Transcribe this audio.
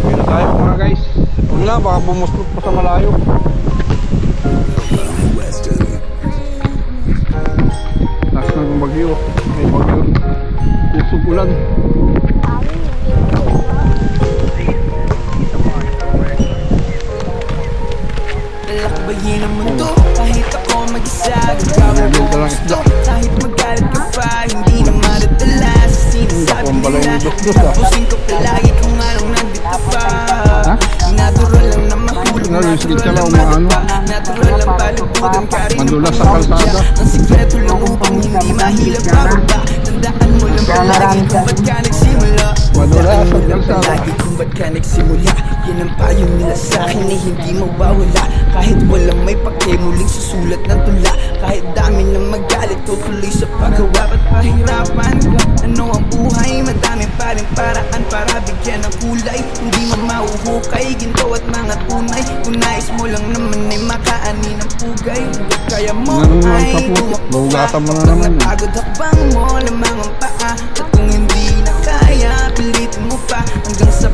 Kaya tayo mga guys. Huwag na, baka bumuslot pa sa malayo. Taas na ng bagyo. May bagyo. Pusog ulan. Lakbayin ang mundo, kahit ako mag-isa. Gagawin ko ang gusto, kahit magalit ka pa. Hindi na madadala sa sinasabi nila. Tapusin ko palagi kung anong nandito pa. Natural lang na mahulog, natural lang madapa. Natural lang palagudan ka rin ang pamamudya. Ang sikreto lang upang hindi mahilap pababa. Tandaan mo lang palagi kung ba't ka nagsimula. Tandaan mo lang palagi kung ba't ka nagsimula. Yan ang payo nila sa'kin ay hindi mawawala. Kahit walang may pake, muling susulat ng tula. Kahit dami ng magalit, tutuloy sa paggawa. Ba't pahirapan? Ano ang buhay? Madami pa rin paraan para bigyan ng kulay. Hindi mo mahuhukay, ginto at mga tunay. Kung nais mo lang naman ay makaani ng pugay. Kung kaya mo ay tumakbo ka. Pag napagod hakbang mo lamang ang paa. At kung hindi na kaya, pilitin mo pa hanggang sa